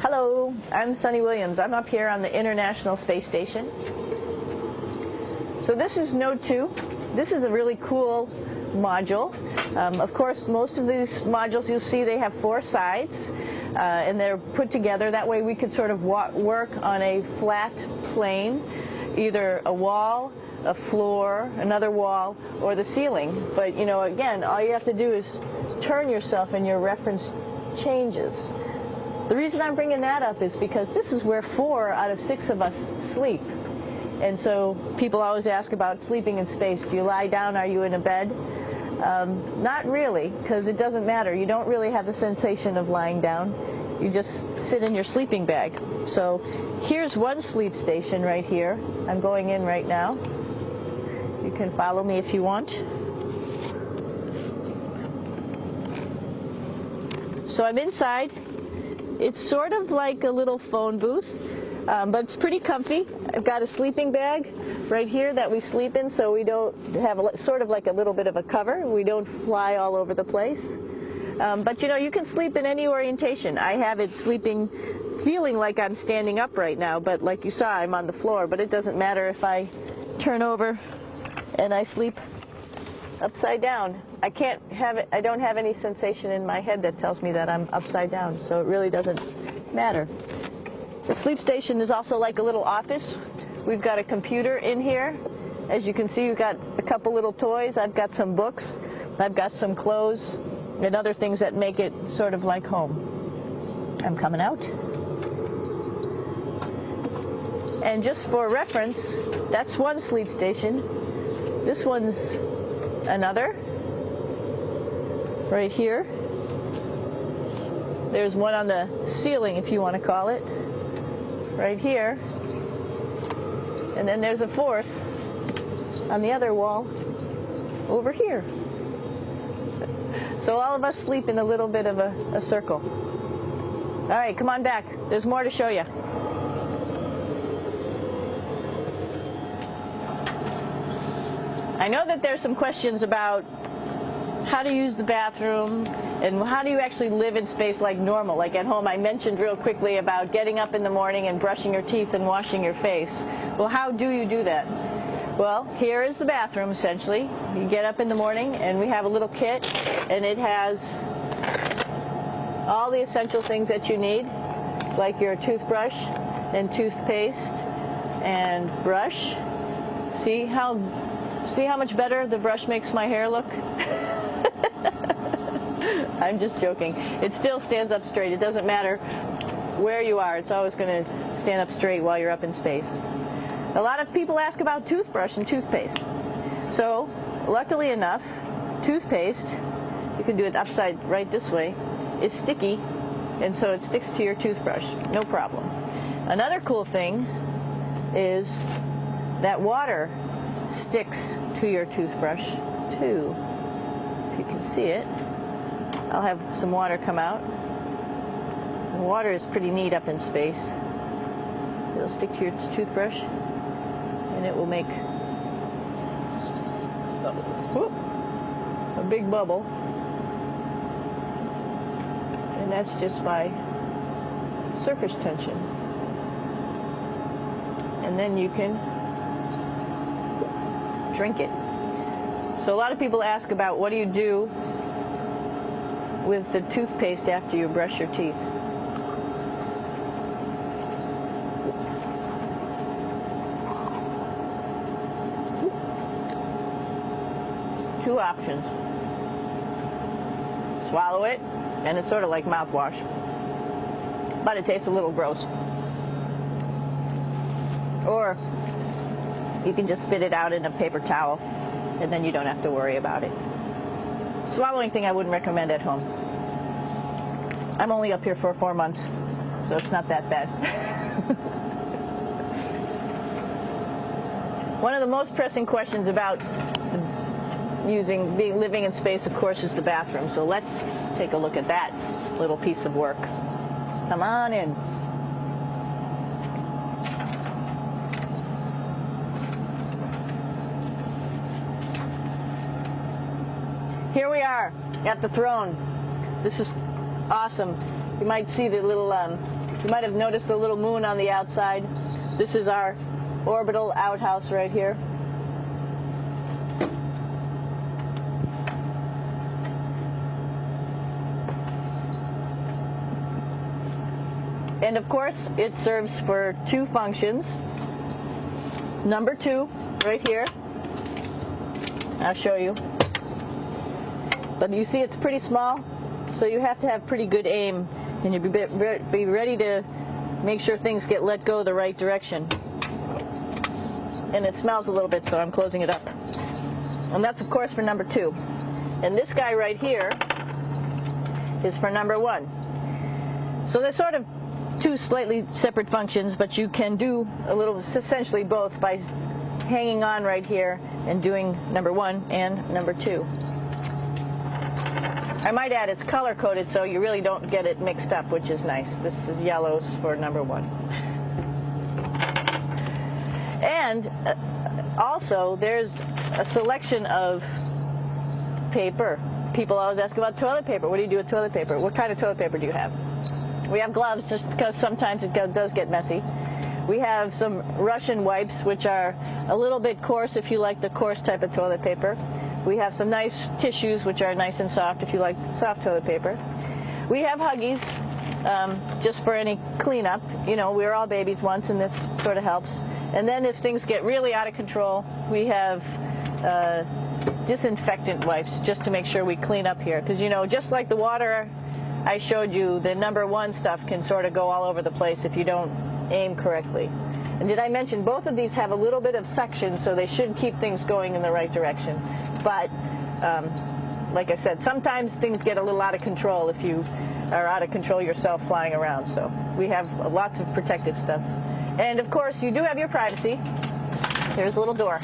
Hello, I'm Sunny Williams. I'm up here on the International Space Station. So this is Node 2. This is a really cool module. Of course, most of these modules you'll see they have 4 sides, and they're put together. That way we could sort of work on a flat plane, either a wall, a floor, another wall, or the ceiling. But you know, again, all you have to do is turn yourself and your reference changes. The reason I'm bringing that up is because this is where 4 out of 6 of us sleep. And so people always ask about sleeping in space. Do you lie down? Are you in a bed? Not really, because it doesn't matter. You don't really have the sensation of lying down. You just sit in your sleeping bag. So here's one sleep station right here. I'm going in right now. You can follow me if you want. So I'm inside. It's sort of like a little phone booth, but it's pretty comfy. I've got a sleeping bag right here that we sleep in, so we don't have sort of like a little bit of a cover. We don't fly all over the place. But you know, you can sleep in any orientation. I have it feeling like I'm standing up right now, but like you saw, I'm on the floor. But it doesn't matter if I turn over and I sleep upside down. I don't have any sensation in my head that tells me that I'm upside down, so it really doesn't matter. The sleep station is also like a little office. We've got a computer in here. As you can see, we've got a couple little toys. I've got some books. I've got some clothes and other things that make it sort of like home. I'm coming out. And just for reference, that's one sleep station. This one's another. Right here. There's one on the ceiling, if you want to call it. Right here. And then there's a 4th on the other wall over here. So all of us sleep in a little bit of a circle. All right, come on back. There's more to show you. I know that there's some questions about how to use the bathroom and how do you actually live in space like normal, like at home. I mentioned real quickly about getting up in the morning and brushing your teeth and washing your face. Well, how do you do that? Well, here is the bathroom essentially. You get up in the morning and we have a little kit, and it has all the essential things that you need, like your toothbrush and toothpaste and brush. See how much better the brush makes my hair look? I'm just joking. It still stands up straight. It doesn't matter where you are. It's always going to stand up straight while you're up in space. A lot of people ask about toothbrush and toothpaste. So, luckily enough, toothpaste, you can do it upside right this way, is sticky, and so it sticks to your toothbrush. No problem. Another cool thing is that water sticks to your toothbrush too. If you can see it, I'll have some water come out. The water is pretty neat up in space. It'll stick to your toothbrush and it will make a big bubble, and that's just by surface tension. And then you can drink it. So a lot of people ask about what do you do with the toothpaste after you brush your teeth. Two options. Swallow it, and it's sort of like mouthwash, but it tastes a little gross. Or you can just spit it out in a paper towel, and then you don't have to worry about it. Swallowing thing I wouldn't recommend at home. I'm only up here for 4 months, so it's not that bad. One of the most pressing questions about living in space, of course, is the bathroom. So let's take a look at that little piece of work. Come on in. Here we are at the throne. This is awesome. You might see the little You might have noticed the little moon on the outside. This is our orbital outhouse right here. And of course, it serves for two functions. Number 2, right here. I'll show you. But you see it's pretty small, so you have to have pretty good aim, and you be ready to make sure things get let go the right direction. And it smells a little bit, so I'm closing it up. And that's, of course, for number 2. And this guy right here is for number 1. So they're sort of two slightly separate functions, but you can do a little, essentially both, by hanging on right here and doing number 1 and number 2. I might add it's color coded so you really don't get it mixed up, which is nice. This is yellows for number 1. And also there's a selection of paper. People always ask about toilet paper. What do you do with toilet paper? What kind of toilet paper do you have? We have gloves just because sometimes it does get messy. We have some Russian wipes, which are a little bit coarse if you like the coarse type of toilet paper. We have some nice tissues, which are nice and soft if you like soft toilet paper. We have Huggies, just for any cleanup. You know, we were all babies once, and this sort of helps. And then if things get really out of control, we have disinfectant wipes, just to make sure we clean up here. Because, you know, just like the water I showed you, the number 1 stuff can sort of go all over the place if you don't aim correctly. And did I mention both of these have a little bit of suction, so they should keep things going in the right direction. But like I said, sometimes things get a little out of control if you are out of control yourself flying around. So we have lots of protective stuff. And of course, you do have your privacy. Here's a little door.